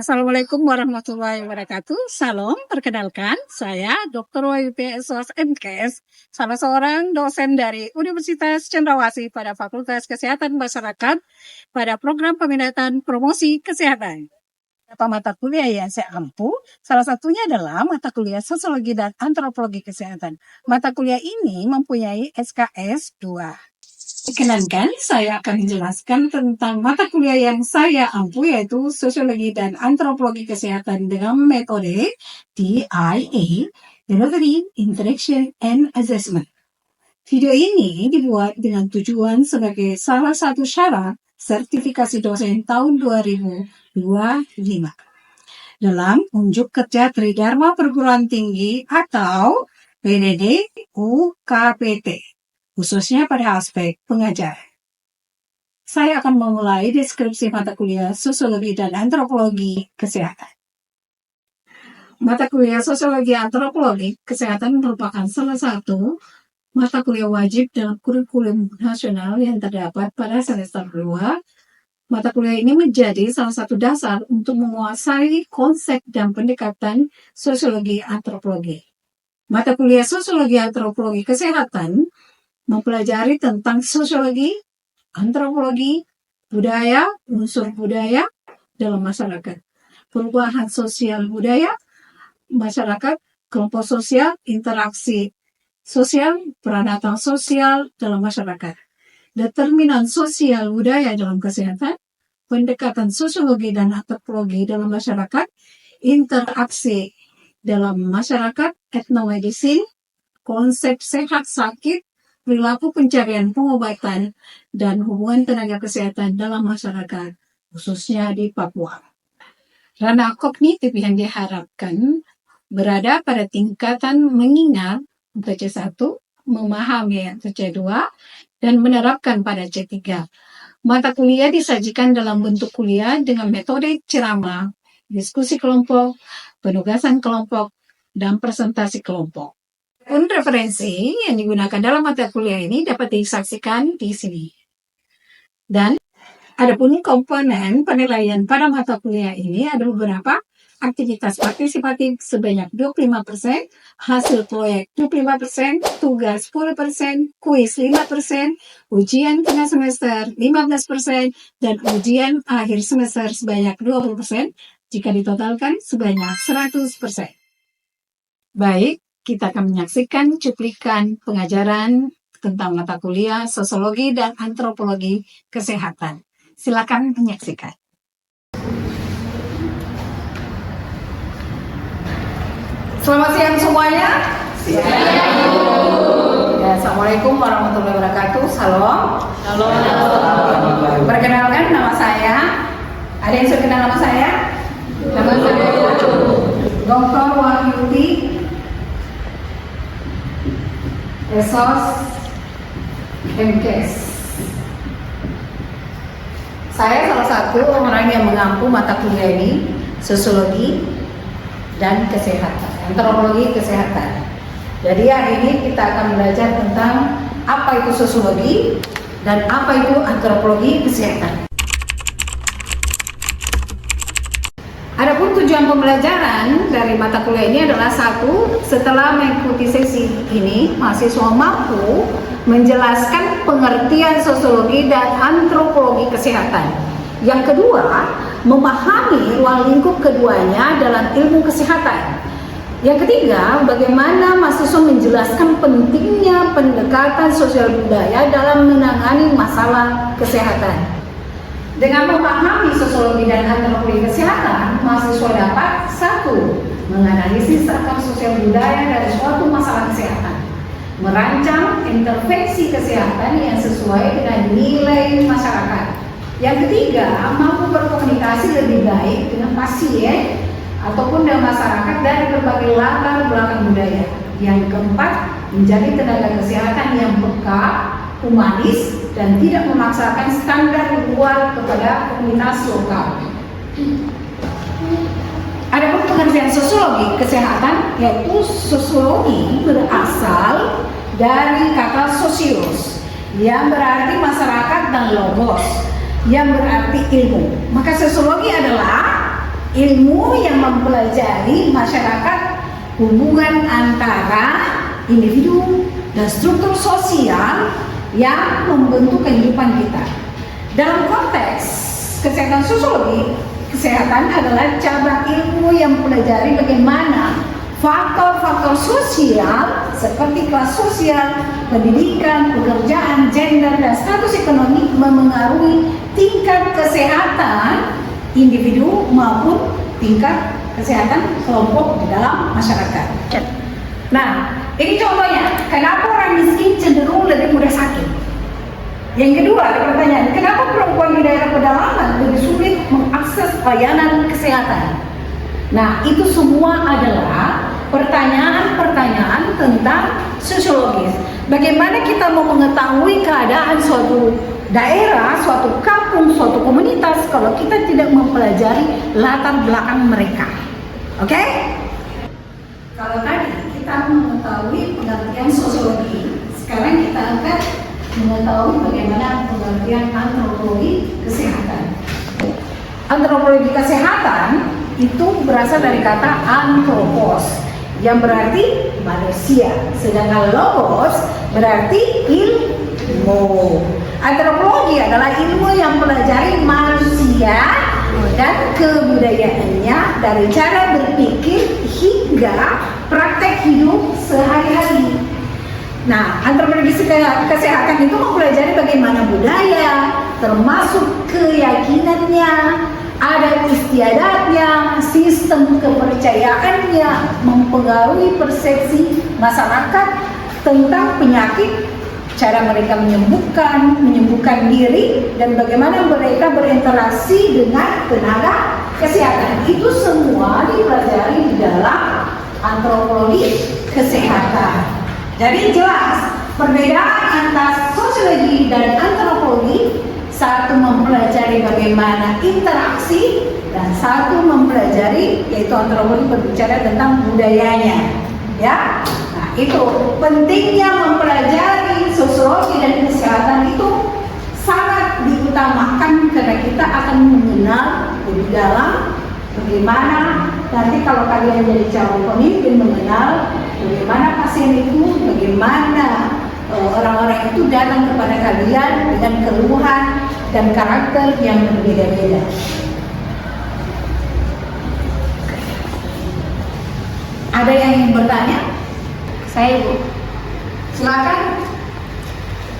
Assalamualaikum warahmatullahi wabarakatuh. Salam, perkenalkan saya Dr. Wahyu PSOS MKS, salah seorang dosen dari Universitas Cendrawasih pada Fakultas Kesehatan Masyarakat pada program peminatan promosi kesehatan. Beberapa mata kuliah yang saya ampu, salah satunya adalah mata kuliah Sosiologi dan Antropologi Kesehatan. Mata kuliah ini mempunyai SKS 2. Perkenankan, saya akan menjelaskan tentang mata kuliah yang saya ampu, yaitu Sosiologi dan Antropologi Kesehatan dengan metode DIA, Delivery, Interaction, and Assessment. Video ini dibuat dengan tujuan sebagai salah satu syarat sertifikasi dosen tahun 2025 dalam unjuk kerja Tridharma Perguruan Tinggi atau PDD UKPT, khususnya pada aspek pengajar. Saya akan memulai deskripsi mata kuliah Sosiologi dan Antropologi Kesehatan. Mata kuliah Sosiologi Antropologi Kesehatan merupakan salah satu mata kuliah wajib dalam kurikulum nasional yang terdapat pada semester 2. Mata kuliah ini menjadi salah satu dasar untuk menguasai konsep dan pendekatan sosiologi antropologi. Mata kuliah Sosiologi Antropologi Kesehatan mempelajari tentang sosiologi, antropologi, budaya, unsur budaya dalam masyarakat, perubahan sosial budaya, masyarakat, kelompok sosial, interaksi sosial, peranatan sosial dalam masyarakat, determinan sosial budaya dalam kesehatan, pendekatan sosiologi dan antropologi dalam masyarakat, interaksi dalam masyarakat, etnomedicine, konsep sehat sakit, perilaku pencarian pengobatan, dan hubungan tenaga kesehatan dalam masyarakat, khususnya di Papua. Ranah kognitif yang diharapkan berada pada tingkatan mengingat untuk C1, memahami untuk C2, dan menerapkan pada C3. Mata kuliah disajikan dalam bentuk kuliah dengan metode ceramah, diskusi kelompok, penugasan kelompok, dan presentasi kelompok. Referensi yang digunakan dalam mata kuliah ini dapat disaksikan di sini. Dan adapun komponen penilaian pada mata kuliah ini ada beberapa: aktivitas partisipatif sebanyak 25%, hasil proyek 25%, tugas 10%, kuis 5%, ujian tengah semester 15%, dan ujian akhir semester sebanyak 20%, jika ditotalkan sebanyak 100%. Baik, kita akan menyaksikan cuplikan pengajaran tentang mata kuliah Sosiologi dan Antropologi Kesehatan. Silakan menyaksikan. Selamat siang semuanya. Siang. Ya, Assalamualaikum warahmatullahi wabarakatuh. Salam. Perkenalkan, nama saya. Ada yang sudah kenal nama saya? Nama saya Dr. Wahyudi PSOS MKS. Saya salah satu orang yang mengampu mata kuliah ini, Sosiologi dan Kesehatan, Antropologi Kesehatan. Jadi hari ini kita akan belajar tentang apa itu sosiologi dan apa itu antropologi kesehatan. Adapun tujuan pembelajaran dari mata kuliah ini adalah: satu, setelah mengikuti sesi ini, mahasiswa mampu menjelaskan pengertian sosiologi dan antropologi kesehatan. Yang kedua, memahami ruang lingkup keduanya dalam ilmu kesehatan. Yang ketiga, bagaimana mahasiswa menjelaskan pentingnya pendekatan sosial budaya dalam menangani masalah kesehatan. Dengan memahami sosiologi dan antropologi kesehatan, mahasiswa dapat: satu, menganalisis akar sosial budaya dari suatu masalah kesehatan, merancang intervensi kesehatan yang sesuai dengan nilai masyarakat. Yang ketiga, mampu berkomunikasi lebih baik dengan pasien ataupun dengan masyarakat dari berbagai latar belakang budaya. Yang keempat, menjadi tenaga kesehatan yang peka, humanis, dan tidak memaksakan standar luar kepada komunitas lokal. Adapun pengertian sosiologi kesehatan, yaitu sosiologi berasal dari kata sosios yang berarti masyarakat dan logos yang berarti ilmu. Maka sosiologi adalah ilmu yang mempelajari masyarakat, hubungan antara individu dan struktur sosial yang membentuk kehidupan kita. Dalam konteks kesehatan sosiologi, kesehatan adalah cabang ilmu yang mempelajari bagaimana faktor-faktor sosial seperti kelas sosial, pendidikan, pekerjaan, gender, dan status ekonomi memengaruhi tingkat kesehatan individu maupun tingkat kesehatan kelompok di dalam masyarakat. Nah, ini contohnya, kenapa orang miskin cenderung lebih mudah sakit? Yang kedua, ada pertanyaan, kenapa perempuan di daerah pedalaman lebih sulit mengakses layanan kesehatan? Nah, itu semua adalah pertanyaan-pertanyaan tentang sosiologis. Bagaimana kita mau mengetahui keadaan suatu daerah, suatu kampung, suatu komunitas kalau kita tidak mempelajari latar belakang mereka? Oke? Kalau tadi kita mengetahui pengertian sosiologi, sekarang kita akan mengetahui bagaimana pengertian antropologi kesehatan. Antropologi kesehatan itu berasal dari kata anthropos yang berarti manusia, sedangkan logos berarti ilmu. Antropologi adalah ilmu yang mempelajari manusia dan kebudayaannya dari cara berpikir hingga praktek hidup sehari-hari. Nah, antropologi kesehatan itu mempelajari bagaimana budaya, termasuk keyakinannya, adat istiadatnya, sistem kepercayaannya mempengaruhi persepsi masyarakat tentang penyakit, cara mereka menyembuhkan diri, dan bagaimana mereka berinteraksi dengan tenaga kesehatan. Itu semua dipelajari di dalam antropologi kesehatan. Jadi jelas perbedaan antara sosiologi dan antropologi, satu mempelajari bagaimana interaksi dan satu mempelajari, yaitu antropologi berbicara tentang budayanya, ya. Nah, itu pentingnya mempelajari sosiologi dan kesehatan itu sangat diutamakan karena kita akan mengenal lebih dalam bagaimana nanti kalau kalian jadi calon pemimpin, mengenal bagaimana pasien itu, bagaimana orang-orang itu datang kepada kalian dengan keluhan dan karakter yang berbeda-beda. Ada yang ingin bertanya? Saya, Bu. Silakan.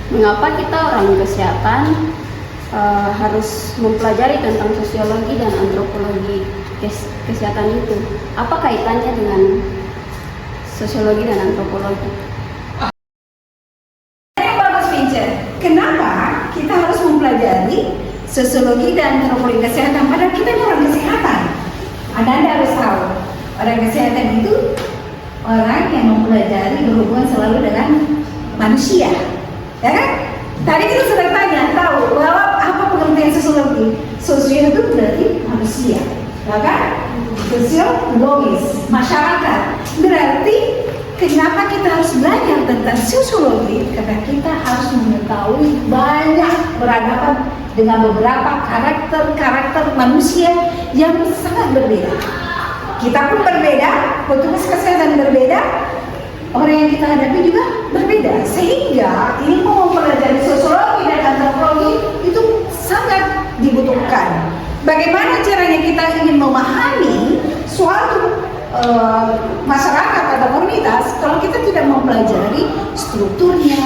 Mengapa kita orang kesehatan harus mempelajari tentang sosiologi dan antropologi kesehatan itu? Apa kaitannya dengan sosiologi dan antropologi? Yang bagus, Vincent. Kenapa kita harus mempelajari sosiologi dan antropologi kesehatan? Padahal kita ini orang kesehatan. Anda harus tahu, orang kesehatan itu orang yang mempelajari berhubungan selalu dengan manusia, ya kan? Tadi kita sudah tanya, tahu bahwa apa pengertian sosiologi? Sosial itu berarti manusia, ya kan? Sosiologis, masyarakat. Berarti kenapa kita harus belajar tentang sosiologi? Karena kita harus mengetahui banyak berhadapan dengan beberapa karakter manusia yang sangat berbeda. Kita pun berbeda, petugas kesehatan berbeda, orang yang kita hadapi juga berbeda. Sehingga ilmu mempelajari sosiologi dan antropologi itu sangat dibutuhkan. Bagaimana caranya kita ingin memahami suatu masyarakat atau komunitas kalau kita tidak mempelajari strukturnya,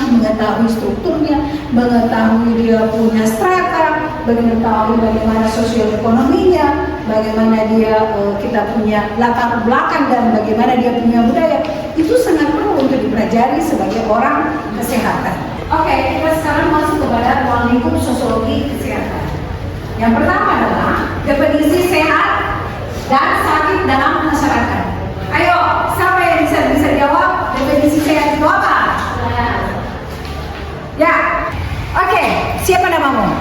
mengetahui dia punya strata, mengetahui bagaimana sosial ekonominya, bagaimana dia kita punya latar belakang dan bagaimana dia punya budaya, itu sangat perlu untuk dipelajari sebagai orang kesehatan. Oke, kita sekarang masuk kepada ruang lingkup sosiologi kesehatan. Yang pertama adalah definisi sehat dan sakit dalam masyarakat. Ayo, siapa yang bisa jawab definisi sehat itu apa? Ya, oke. Siapa namamu?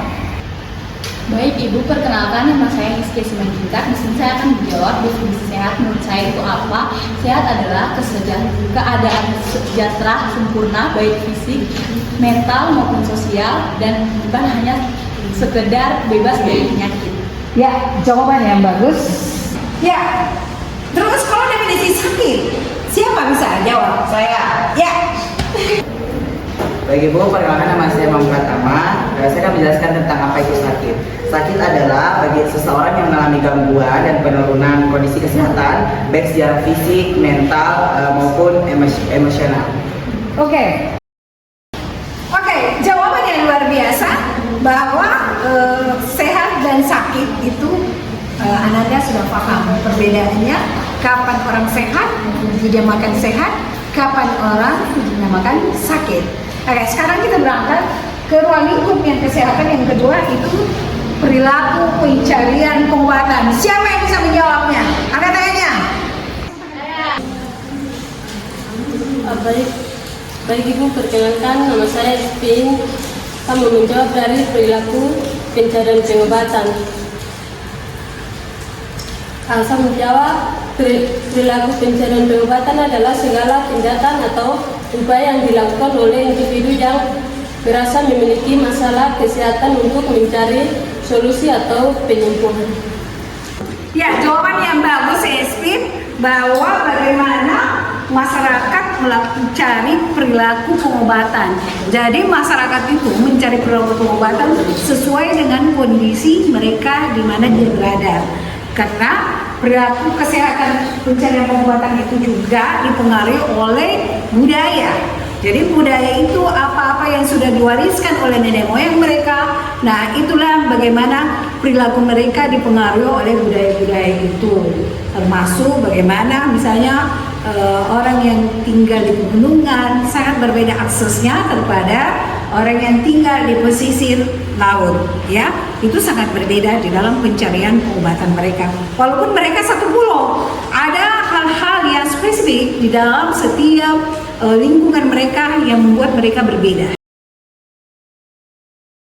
Baik Ibu, perkenalkan nama saya Rizky Simanjuntak. Di sini saya akan menjawab definisi sehat menurut saya itu apa. Sehat adalah keadaan sejahtera sempurna baik fisik, mental maupun sosial, dan bukan hanya sekedar bebas dari penyakit. Ya, jawaban yang bagus. Ya. Terus kalau definisi sakit, siapa bisa jawab? Saya. Ya. Baik Ibu, perkenalkan nama saya Muhammad Pratama. Saya akan menjelaskan tentang apa itu sakit. Sakit adalah bagi seseorang yang mengalami gangguan dan penurunan kondisi kesehatan, baik secara fisik, mental, maupun emosional. Oke. Oke, jawaban yang luar biasa bahwa sehat dan sakit itu Ananda sudah paham perbedaannya. Kapan orang sehat dinamakan sehat, kapan orang dinamakan sakit. Oke, sekarang kita berangkat ke ruang lingkup yang kesehatan yang kedua, itu perilaku pencarian pengobatan. Siapa yang bisa menjawabnya? Angkat tangannya. Baik Ibu, perkenalkan nama saya Spin. Kami menjawab dari perilaku pencarian pengobatan. Saya menjawab perilaku pencarian pengobatan adalah segala tindakan atau upaya yang dilakukan oleh individu yang merasa memiliki masalah kesehatan untuk mencari solusi atau penyembuhan. Ya, jawaban yang bagus Spin, bahwa bagaimana masyarakat mencari perilaku pengobatan. Jadi masyarakat itu mencari perilaku pengobatan sesuai dengan kondisi mereka di mana dia berada. Karena perilaku kesehatan pencarian pengobatan itu juga dipengaruhi oleh budaya. Jadi budaya itu apa-apa yang sudah diwariskan oleh nenek moyang mereka. Nah, itulah bagaimana perilaku mereka dipengaruhi oleh budaya-budaya itu. Termasuk bagaimana misalnya orang yang tinggal di pegunungan sangat berbeda aksesnya daripada orang yang tinggal di pesisir laut, ya. Itu sangat berbeda di dalam pencarian pengobatan mereka. Walaupun mereka satu pulau, ada hal-hal yang spesifik di dalam setiap lingkungan mereka yang membuat mereka berbeda.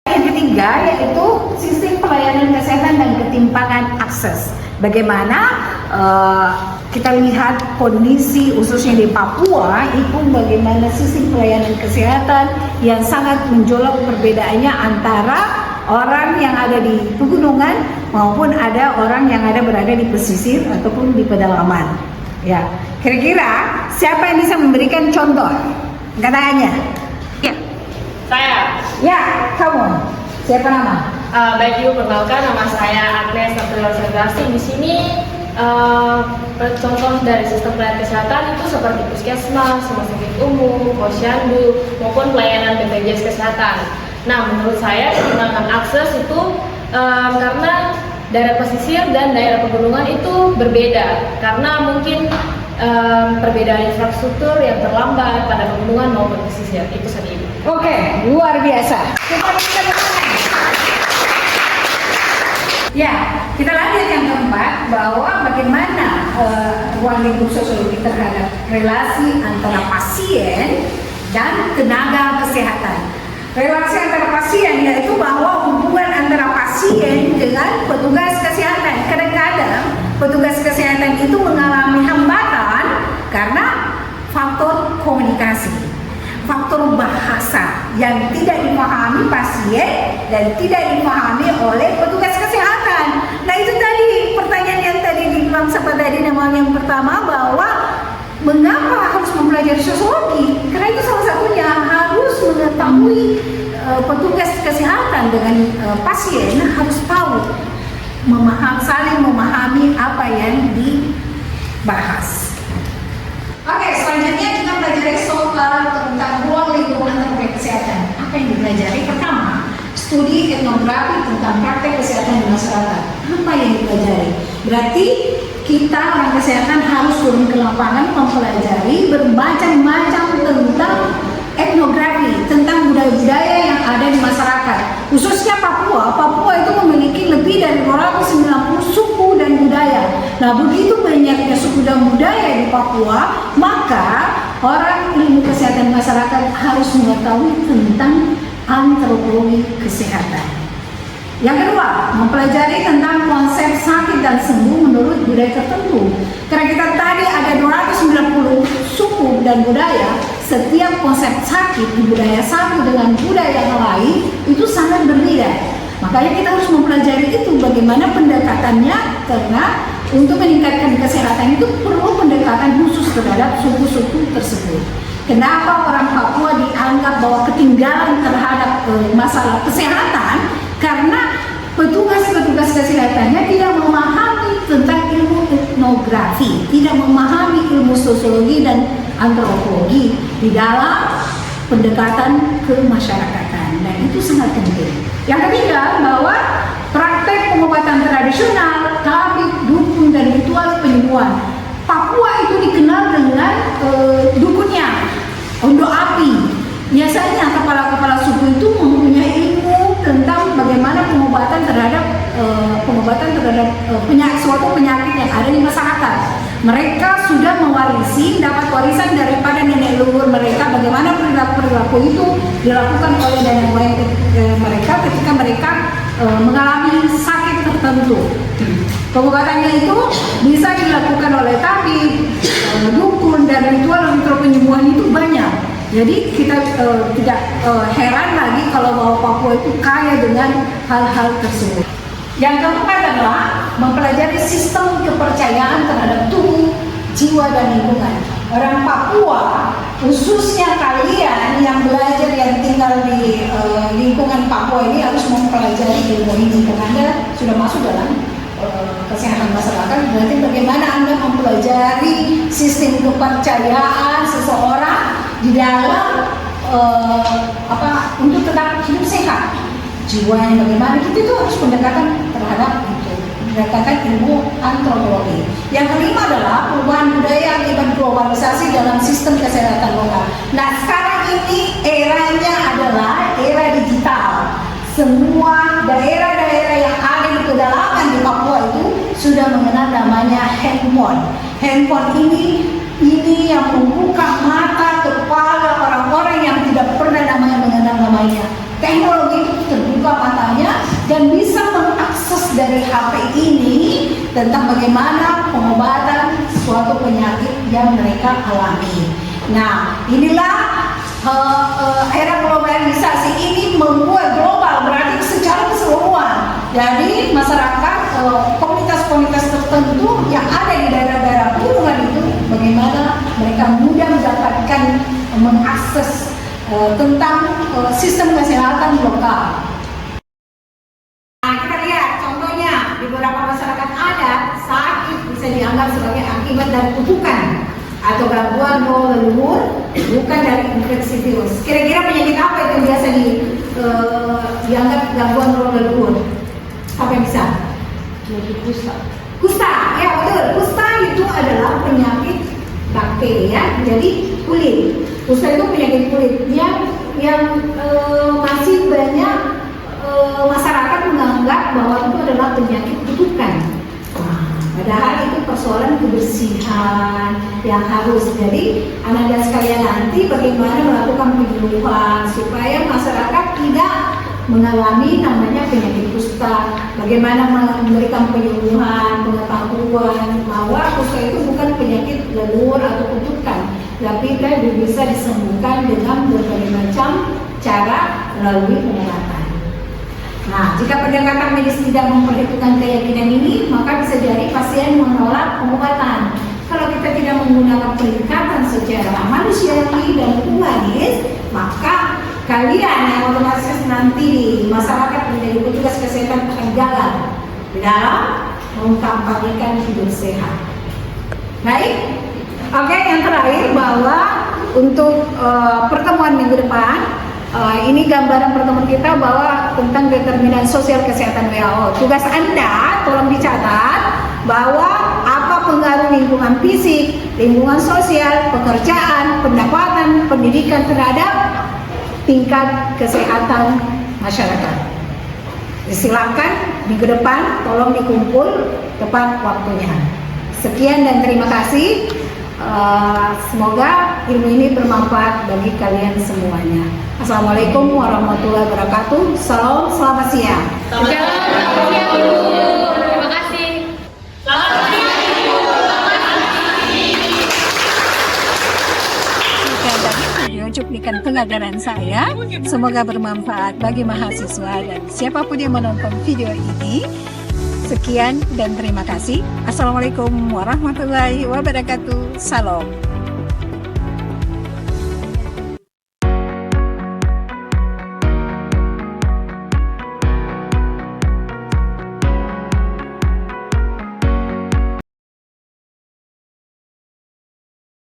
Yang ketiga yaitu sistem pelayanan kesehatan dan ketimpangan akses. Bagaimana kita lihat kondisi khususnya di Papua itu bagaimana sistem pelayanan kesehatan yang sangat menjolok perbedaannya antara orang yang ada di pegunungan maupun ada orang yang berada di pesisir ataupun di pedalaman. Ya, kira-kira siapa yang bisa memberikan contoh? Katanya. Ya. Saya. Ya, kamu. Siapa nama? Baik Ibu, perkenalkan nama saya Agnes April Segrasi. Di sini contoh dari sistem pelayanan kesehatan itu seperti puskesmas, rumah sakit umum, posyandu, maupun pelayanan BPJS kesehatan. Nah, menurut saya ketimpangan akses itu karena daerah pesisir dan daerah pegunungan itu berbeda, karena mungkin perbedaan infrastruktur yang terlambat pada pegunungan maupun pesisir. Itu saja Ibu. Oke, luar biasa. Ya, kita lanjut yang keempat, bahwa bagaimana ruang lingkup sosiologi terhadap relasi antara pasien dan tenaga kesehatan. Relasi antara pasien yaitu bahwa hubungan antara pasien dengan petugas kesehatan. Kadang-kadang petugas kesehatan itu mengalami hambatan karena faktor komunikasi, faktor bahasa yang tidak dipahami pasien dan tidak dipahami oleh petugas kesehatan. Nah, itu tadi pertanyaan yang tadi dibilang siapa tadi namanya yang pertama, bahwa mengapa harus mempelajari sosiologi? Karena itu salah satunya harus mengetahui petugas kesehatan dengan pasien harus tahu, saling memahami apa yang dibahas. Oke, selanjutnya kita pelajari soal tentang ruang lingkup antar kesehatan. Apa yang dipelajari? Pertama, studi etnografi tentang praktek kesehatan di masyarakat. Apa yang dipelajari? Berarti kita orang kesehatan harus turun ke lapangan mempelajari bermacam-macam tentang etnografi, tentang budaya-budaya yang ada di masyarakat. Khususnya Papua. Papua itu memiliki lebih dari 290 suku dan budaya. Nah, begitu banyaknya suku dan budaya di Papua, maka orang ilmu kesehatan masyarakat harus mengetahui tentang antropologi kesehatan. Yang kedua, mempelajari tentang konsep sakit dan sembuh menurut budaya tertentu. Karena kita tadi ada 290 suku dan budaya, setiap konsep sakit di budaya satu dengan budaya yang lain itu sangat berbeda. Makanya kita harus mempelajari itu bagaimana pendekatannya, karena untuk meningkatkan kesehatan itu perlu pendekatan khusus terhadap suku-suku tersebut. Kenapa orang Papua dianggap bahwa ketinggalan terhadap masalah kesehatan? Karena petugas-petugas kesehatannya tidak memahami tentang ilmu etnografi, tidak memahami ilmu sosiologi dan antropologi di dalam pendekatan kemasyarakatan, dan itu sangat penting. Yang ketiga, bahwa praktek pengobatan tradisional, tabib, dukun, dan ritual penyembuhan Papua itu dikenal dengan dukunnya, ondo api. Biasanya kepala-kepala suku itu mempunyai ilmu tentang bagaimana pengobatan terhadap suatu penyakit yang ada di masyarakat. Mereka sudah mewarisi, dapat warisan daripada nenek leluhur mereka, bagaimana perilaku itu dilakukan oleh nenek moyang mereka ketika mereka mengalami sakit tertentu. Pengobatannya itu bisa dilakukan oleh tabib, dukun, dan ritual penyembuhan itu banyak. Jadi kita tidak heran lagi kalau bahwa Papua itu kaya dengan hal-hal tersebut. Yang keempat adalah mempelajari sistem kepercayaan terhadap tubuh, jiwa, dan lingkungan. Orang Papua, khususnya kalian yang belajar, yang tinggal di lingkungan Papua ini harus mempelajari ilmu ini, karena Anda sudah masuk dalam kesehatan masyarakat. Berarti bagaimana Anda mempelajari sistem kepercayaan seseorang di dalam untuk tetap hidup sehat. Jiwanya bagaimana, itu harus pendekatan terhadap itu, pendekatan ilmu antropologi. Yang kelima adalah perubahan budaya akibat globalisasi dalam sistem kesehatan lokal. Nah, sekarang ini eranya adalah era digital. Semua daerah-daerah yang ada di pedalaman di Papua itu sudah mengenal namanya handphone. Handphone ini yang membuka mata kepala orang-orang yang tidak pernah mengenal namanya. Teknologi itu terbuka matanya dan bisa mengakses dari HP ini tentang bagaimana pengobatan suatu penyakit yang mereka alami. Nah, inilah era globalisasi ini membuat global, berarti secara keseluruhan. Jadi masyarakat, komunitas-komunitas tertentu yang ada di daerah-daerah pegunungan itu, bagaimana mereka mudah mendapatkan mengakses tentang sistem kesehatan lokal. Nah, kita lihat contohnya di beberapa masyarakat adat, sakit bisa dianggap sebagai akibat dari kutukan atau gangguan roh leluhur, bukan dari infeksi virus. Kira-kira penyakit apa itu yang biasa dianggap gangguan roh leluhur? Apa yang bisa? Penyakit kusta. Kusta, ya betul. Kusta itu adalah penyakit bakteri, ya. Jadi kulit. Kusta itu penyakit kulit yang masih banyak masyarakat menganggap bahwa itu adalah penyakit kutukan. Padahal itu persoalan kebersihan yang harus. Jadi Anda sekalian nanti bagaimana melakukan penyuluhan supaya masyarakat tidak mengalami namanya penyakit kusta. Bagaimana memberikan penyuluhan, pengetahuan bahwa kusta itu bukan penyakit leluhur atau kutukan, tapi bisa disembuhkan dengan berbagai macam cara melalui pengobatan. Nah, jika pendekatan medis tidak memperhitungkan keyakinan ini, maka bisa jadi pasien menolak pengobatan. Kalau kita tidak menggunakan pendekatan secara manusiawi dan humanis, maka kalian yang otomatis nanti di masyarakat menjadi petugas kesehatan akan gagal di dalam mengkampanyekan hidup sehat. Baik, oke, yang terakhir bahwa untuk pertemuan minggu depan, ini gambaran pertemuan kita bahwa tentang determinan sosial kesehatan WHO. Tugas Anda tolong dicatat bahwa apa pengaruh lingkungan fisik, lingkungan sosial, pekerjaan, pendapatan, pendidikan terhadap tingkat kesehatan masyarakat. Silakan minggu depan tolong dikumpul tepat waktunya. Sekian dan terima kasih. Semoga ilmu ini bermanfaat bagi kalian semuanya. Assalamualaikum warahmatullahi wabarakatuh. Salam, selamat siang. Selamat siang, Bu. Terima kasih. Selamat siang, Bu. Sekian dari video cuplikan pengajaran saya. Semoga bermanfaat bagi mahasiswa dan siapapun yang menonton video ini. Sekian dan terima kasih. Assalamualaikum warahmatullahi wabarakatuh. Salam.